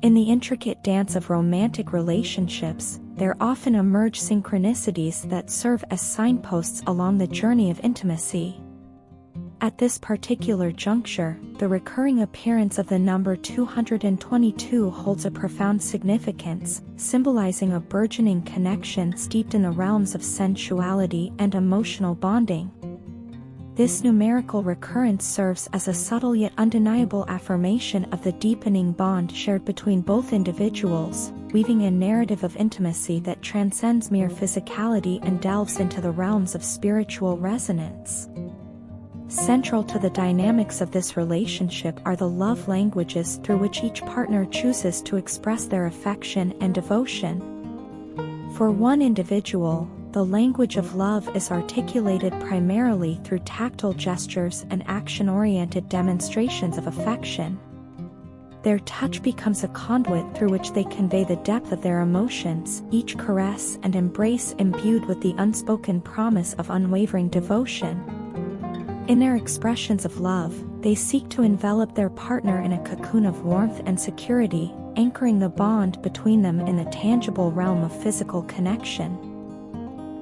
In the intricate dance of romantic relationships, there often emerge synchronicities that serve as signposts along the journey of intimacy. At this particular juncture, the recurring appearance of the number 222 holds a profound significance, symbolizing a burgeoning connection steeped in the realms of sensuality and emotional bonding. This numerical recurrence serves as a subtle yet undeniable affirmation of the deepening bond shared between both individuals, weaving a narrative of intimacy that transcends mere physicality and delves into the realms of spiritual resonance. Central to the dynamics of this relationship are the love languages through which each partner chooses to express their affection and devotion. For one individual, the language of love is articulated primarily through tactile gestures and action-oriented demonstrations of affection. Their touch becomes a conduit through which they convey the depth of their emotions, each caress and embrace imbued with the unspoken promise of unwavering devotion. In their expressions of love, they seek to envelop their partner in a cocoon of warmth and security, anchoring the bond between them in the tangible realm of physical connection.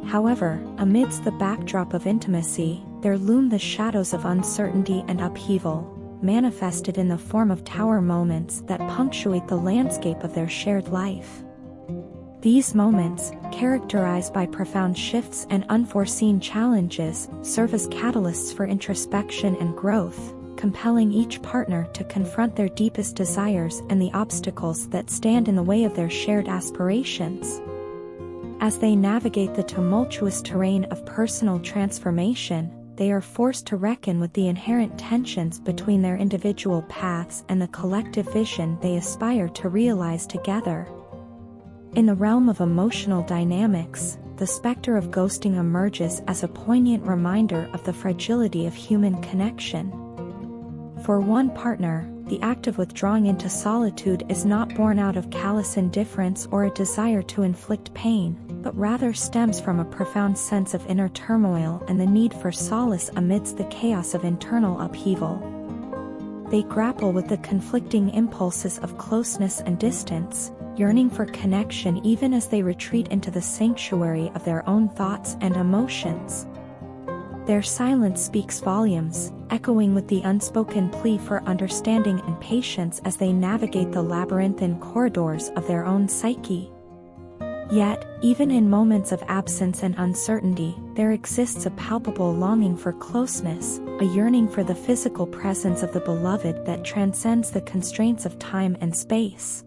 However, amidst the backdrop of intimacy, there loom the shadows of uncertainty and upheaval, manifested in the form of tower moments that punctuate the landscape of their shared life. These moments, characterized by profound shifts and unforeseen challenges, serve as catalysts for introspection and growth, compelling each partner to confront their deepest desires and the obstacles that stand in the way of their shared aspirations. As they navigate the tumultuous terrain of personal transformation, they are forced to reckon with the inherent tensions between their individual paths and the collective vision they aspire to realize together. In the realm of emotional dynamics, the specter of ghosting emerges as a poignant reminder of the fragility of human connection. For one partner, the act of withdrawing into solitude is not born out of callous indifference or a desire to inflict pain, but rather stems from a profound sense of inner turmoil and the need for solace amidst the chaos of internal upheaval. They grapple with the conflicting impulses of closeness and distance, yearning for connection even as they retreat into the sanctuary of their own thoughts and emotions. Their silence speaks volumes, echoing with the unspoken plea for understanding and patience as they navigate the labyrinthine corridors of their own psyche. Yet, even in moments of absence and uncertainty, there exists a palpable longing for closeness, a yearning for the physical presence of the beloved that transcends the constraints of time and space.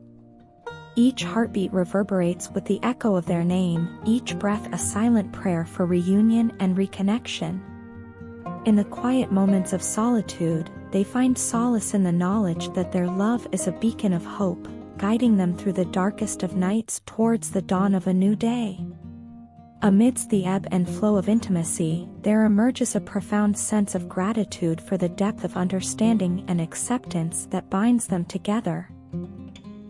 Each heartbeat reverberates with the echo of their name, each breath a silent prayer for reunion and reconnection. In the quiet moments of solitude, they find solace in the knowledge that their love is a beacon of hope, guiding them through the darkest of nights towards the dawn of a new day. Amidst the ebb and flow of intimacy, there emerges a profound sense of gratitude for the depth of understanding and acceptance that binds them together.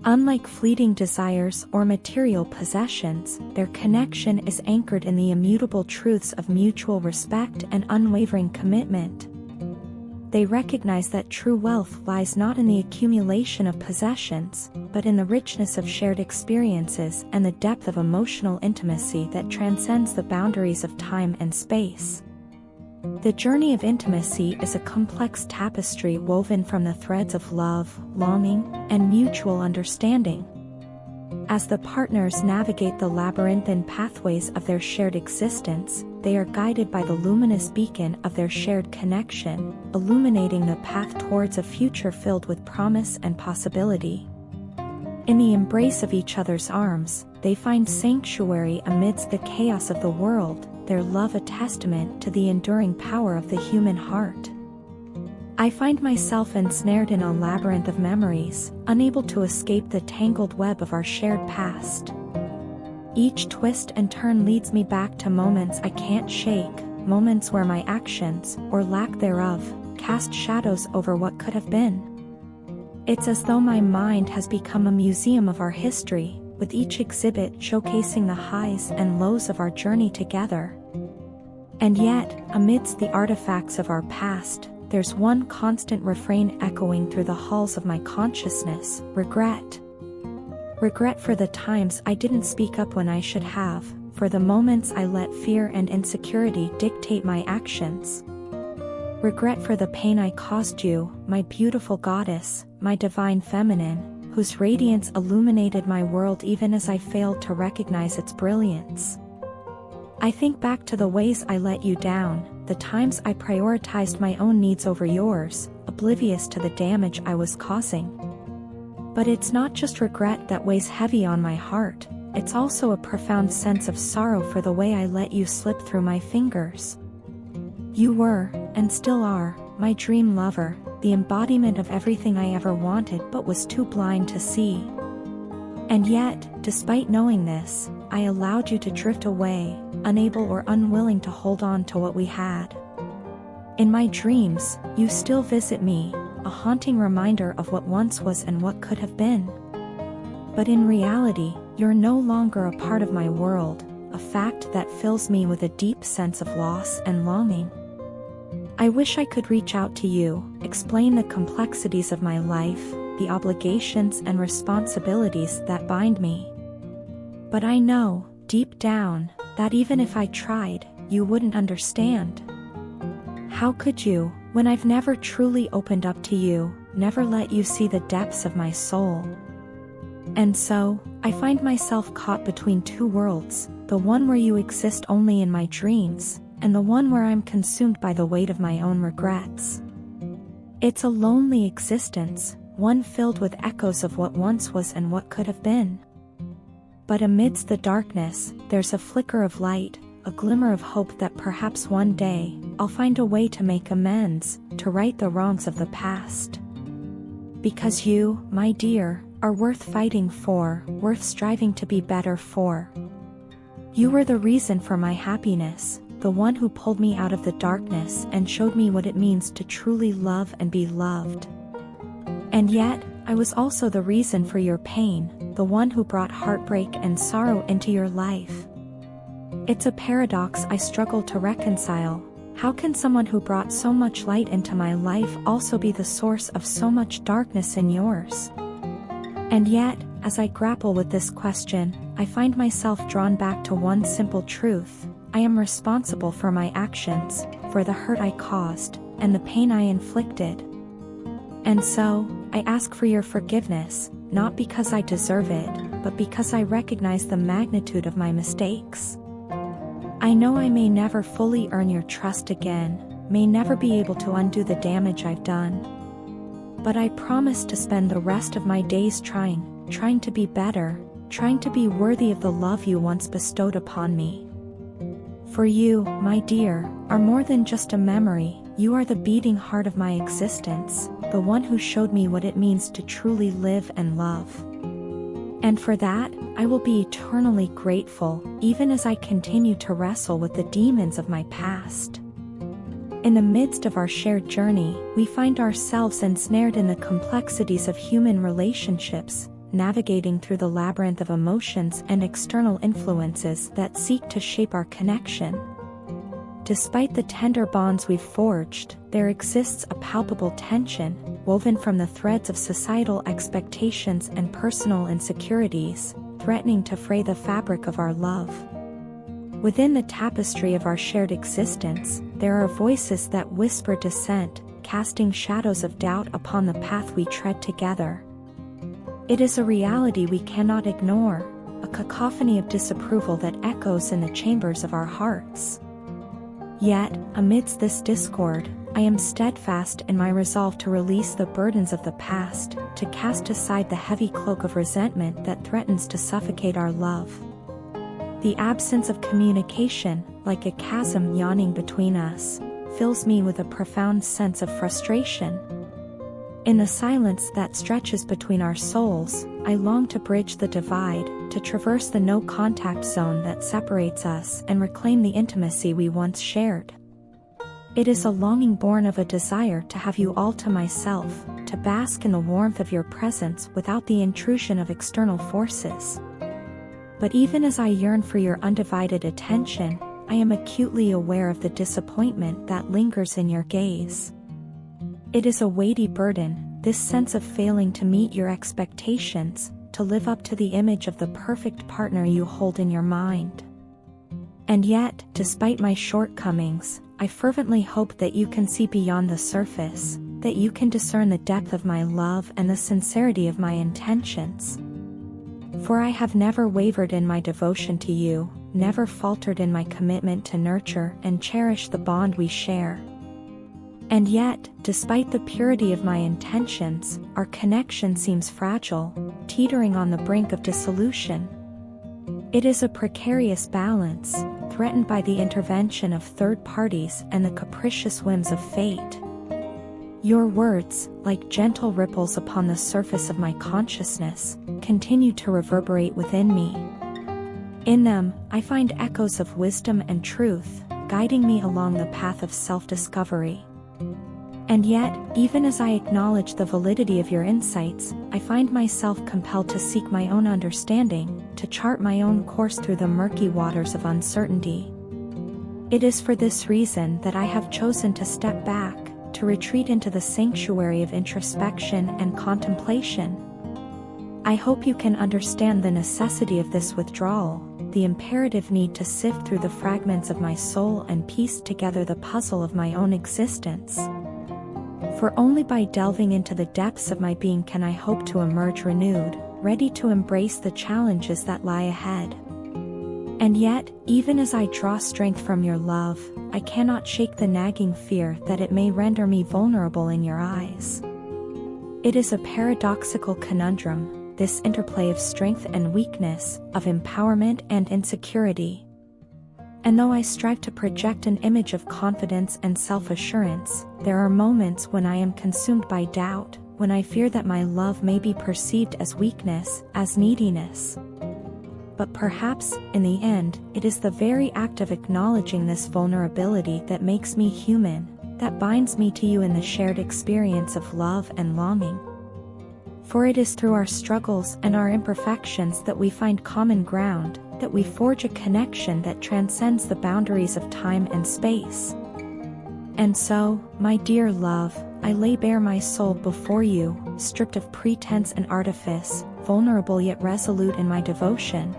Unlike fleeting desires or material possessions, their connection is anchored in the immutable truths of mutual respect and unwavering commitment. They recognize that true wealth lies not in the accumulation of possessions, but in the richness of shared experiences and the depth of emotional intimacy that transcends the boundaries of time and space. The journey of intimacy is a complex tapestry woven from the threads of love, longing, and mutual understanding. As the partners navigate the labyrinthine pathways of their shared existence, they are guided by the luminous beacon of their shared connection, illuminating the path towards a future filled with promise and possibility. In the embrace of each other's arms, they find sanctuary amidst the chaos of the world, their love a testament to the enduring power of the human heart. I find myself ensnared in a labyrinth of memories, unable to escape the tangled web of our shared past. Each twist and turn leads me back to moments I can't shake, moments where my actions, or lack thereof, cast shadows over what could have been. It's as though my mind has become a museum of our history, with each exhibit showcasing the highs and lows of our journey together. And yet, amidst the artifacts of our past, there's one constant refrain echoing through the halls of my consciousness: regret. Regret for the times I didn't speak up when I should have, for the moments I let fear and insecurity dictate my actions. Regret for the pain I caused you, my beautiful goddess, my divine feminine, whose radiance illuminated my world even as I failed to recognize its brilliance. I think back to the ways I let you down, the times I prioritized my own needs over yours, oblivious to the damage I was causing. But it's not just regret that weighs heavy on my heart, it's also a profound sense of sorrow for the way I let you slip through my fingers. You were, and still are, my dream lover, the embodiment of everything I ever wanted but was too blind to see. And yet, despite knowing this, I allowed you to drift away, unable or unwilling to hold on to what we had. In my dreams, you still visit me, a haunting reminder of what once was and what could have been. But in reality, you're no longer a part of my world, a fact that fills me with a deep sense of loss and longing. I wish I could reach out to you, explain the complexities of my life, the obligations and responsibilities that bind me. But I know, deep down, that even if I tried, you wouldn't understand. How could you, when I've never truly opened up to you, never let you see the depths of my soul? And so, I find myself caught between two worlds, the one where you exist only in my dreams, and the one where I'm consumed by the weight of my own regrets. It's a lonely existence, one filled with echoes of what once was and what could have been. But amidst the darkness, there's a flicker of light, a glimmer of hope that perhaps one day, I'll find a way to make amends, to right the wrongs of the past. Because you, my dear, are worth fighting for, worth striving to be better for. You were the reason for my happiness, the one who pulled me out of the darkness and showed me what it means to truly love and be loved. And yet, I was also the reason for your pain, the one who brought heartbreak and sorrow into your life. It's a paradox I struggle to reconcile. How can someone who brought so much light into my life also be the source of so much darkness in yours? And yet, as I grapple with this question, I find myself drawn back to one simple truth: I am responsible for my actions, for the hurt I caused, and the pain I inflicted. And so, I ask for your forgiveness, not because I deserve it, but because I recognize the magnitude of my mistakes. I know I may never fully earn your trust again, may never be able to undo the damage I've done. But I promise to spend the rest of my days trying to be better, trying to be worthy of the love you once bestowed upon me. For you, my dear, are more than just a memory, you are the beating heart of my existence, the one who showed me what it means to truly live and love. And for that, I will be eternally grateful, even as I continue to wrestle with the demons of my past. In the midst of our shared journey, we find ourselves ensnared in the complexities of human relationships, navigating through the labyrinth of emotions and external influences that seek to shape our connection. Despite the tender bonds we've forged, there exists a palpable tension, woven from the threads of societal expectations and personal insecurities, threatening to fray the fabric of our love. Within the tapestry of our shared existence, there are voices that whisper dissent, casting shadows of doubt upon the path we tread together. It is a reality we cannot ignore, a cacophony of disapproval that echoes in the chambers of our hearts. Yet, amidst this discord, I am steadfast in my resolve to release the burdens of the past, to cast aside the heavy cloak of resentment that threatens to suffocate our love. The absence of communication, like a chasm yawning between us, fills me with a profound sense of frustration. In the silence that stretches between our souls, I long to bridge the divide, to traverse the no-contact zone that separates us and reclaim the intimacy we once shared. It is a longing born of a desire to have you all to myself, to bask in the warmth of your presence without the intrusion of external forces. But even as I yearn for your undivided attention, I am acutely aware of the disappointment that lingers in your gaze. It is a weighty burden, this sense of failing to meet your expectations, to live up to the image of the perfect partner you hold in your mind. And yet, despite my shortcomings, I fervently hope that you can see beyond the surface, that you can discern the depth of my love and the sincerity of my intentions. For I have never wavered in my devotion to you, never faltered in my commitment to nurture and cherish the bond we share. And yet, despite the purity of my intentions, our connection seems fragile, teetering on the brink of dissolution. It is a precarious balance, threatened by the intervention of third parties and the capricious whims of fate. Your words, like gentle ripples upon the surface of my consciousness, continue to reverberate within me. In them, I find echoes of wisdom and truth, guiding me along the path of self-discovery. And yet, even as I acknowledge the validity of your insights, I find myself compelled to seek my own understanding, to chart my own course through the murky waters of uncertainty. It is for this reason that I have chosen to step back, to retreat into the sanctuary of introspection and contemplation. I hope you can understand the necessity of this withdrawal, the imperative need to sift through the fragments of my soul and piece together the puzzle of my own existence. For only by delving into the depths of my being can I hope to emerge renewed, ready to embrace the challenges that lie ahead. And yet, even as I draw strength from your love, I cannot shake the nagging fear that it may render me vulnerable in your eyes. It is a paradoxical conundrum, this interplay of strength and weakness, of empowerment and insecurity. And though I strive to project an image of confidence and self-assurance, there are moments when I am consumed by doubt, when I fear that my love may be perceived as weakness, as neediness. But perhaps, in the end, it is the very act of acknowledging this vulnerability that makes me human, that binds me to you in the shared experience of love and longing. For it is through our struggles and our imperfections that we find common ground, that we forge a connection that transcends the boundaries of time and space. And so, my dear love, I lay bare my soul before you, stripped of pretense and artifice, vulnerable yet resolute in my devotion.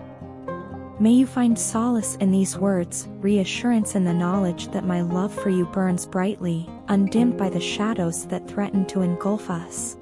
May you find solace in these words, reassurance in the knowledge that my love for you burns brightly, undimmed by the shadows that threaten to engulf us.